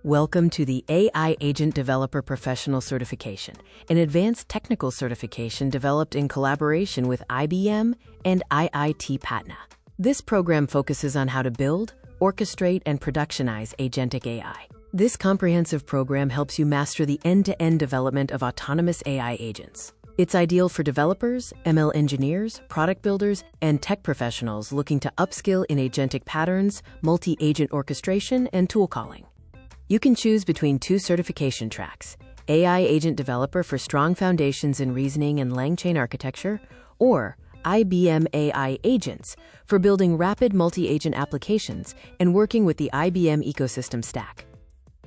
Welcome to the AI Agent Developer Professional Certification, an advanced technical certification developed in collaboration with IBM and IIT Patna. This program focuses on how to build, orchestrate, and productionize agentic AI. This comprehensive program helps you master the end-to-end development of autonomous AI agents. It's ideal for developers, ML engineers, product builders, and tech professionals looking to upskill in agentic patterns, multi-agent orchestration, and tool calling. You can choose between two certification tracks: AI Agent Developer for strong foundations in reasoning and LangChain architecture, or IBM AI Agents for building rapid multi-agent applications and working with the IBM ecosystem stack.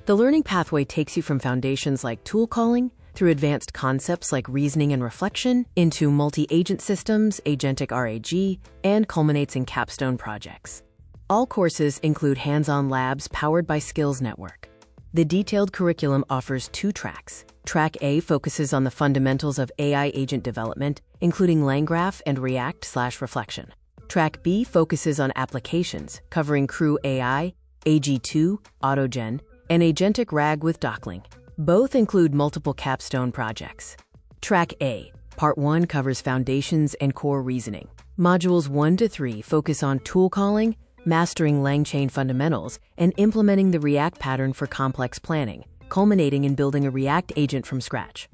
The learning pathway takes you from foundations like tool calling, through advanced concepts like reasoning and reflection, into multi-agent systems, agentic RAG, and culminates in capstone projects. All courses include hands-on labs powered by Skills Network. The detailed curriculum offers two tracks. Track A focuses on the fundamentals of AI agent development, including LangGraph and React/Reflection. Track B focuses on applications, covering Crew AI, AG2, AutoGen, and Agentic RAG with Dockling. Both include multiple capstone projects. Track A, Part 1 covers foundations and core reasoning. Modules 1 to 3 focus on tool calling, mastering LangChain fundamentals, and implementing the React pattern for complex planning, culminating in building a React agent from scratch.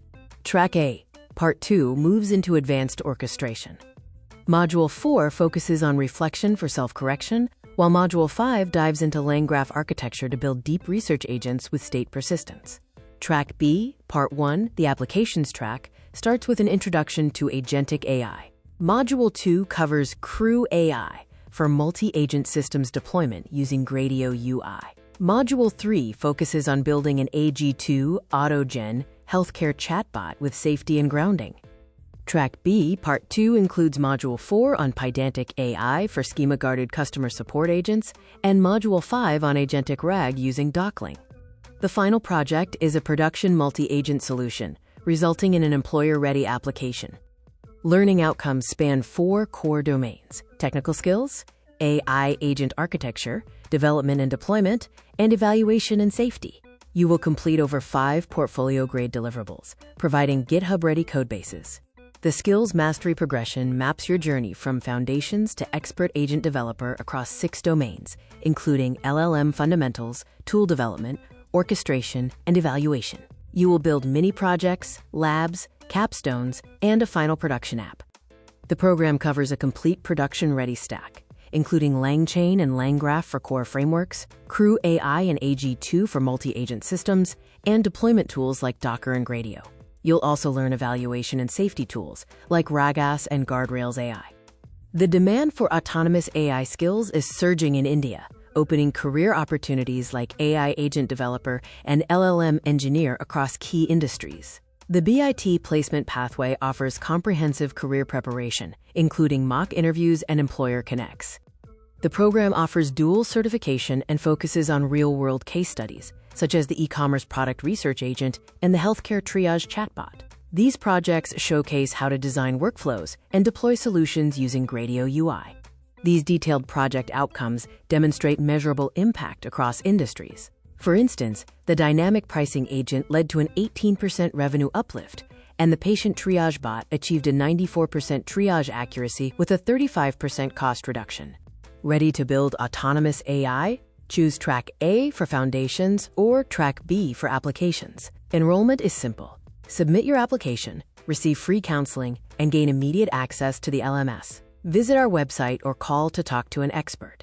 Track A, Part 2 moves into advanced orchestration. Module 4 focuses on reflection for self-correction, while Module 5 dives into LangGraph architecture to build deep research agents with state persistence. Track B, Part 1, the Applications track, starts with an introduction to agentic AI. Module 2 covers Crew AI for multi-agent systems deployment using Gradio UI. Module 3 focuses on building an AG2 AutoGen healthcare chatbot with safety and grounding. Track B, Part 2 includes Module 4 on Pydantic AI for schema-guarded customer support agents, and Module 5 on agentic RAG using Dockling. The final project is a production multi-agent solution, resulting in an employer-ready application. Learning outcomes span 4 core domains: technical skills, AI agent architecture, development and deployment, and evaluation and safety. You will complete over 5 portfolio-grade deliverables, providing GitHub-ready codebases. The skills mastery progression maps your journey from foundations to expert agent developer across 6 domains, including LLM fundamentals, tool development, orchestration, and evaluation. You will build mini projects, labs, capstones, and a final production app. The program covers a complete production-ready stack, including LangChain and LangGraph for core frameworks, Crew AI and AG2 for multi-agent systems, and deployment tools like Docker and Gradio. You'll also learn evaluation and safety tools like RAGAS and Guardrails AI. The demand for autonomous AI skills is surging in India, opening career opportunities like AI agent developer and LLM engineer across key industries. The BIT placement pathway offers comprehensive career preparation, including mock interviews and employer connects. The program offers dual certification and focuses on real-world case studies, such as the e-commerce product research agent and the healthcare triage chatbot. These projects showcase how to design workflows and deploy solutions using Gradio UI. These detailed project outcomes demonstrate measurable impact across industries. For instance, the dynamic pricing agent led to an 18% revenue uplift, and the patient triage bot achieved a 94% triage accuracy with a 35% cost reduction. Ready to build autonomous AI? Choose Track A for foundations or Track B for applications. Enrollment is simple. Submit your application, receive free counseling, and gain immediate access to the LMS. Visit our website or call to talk to an expert.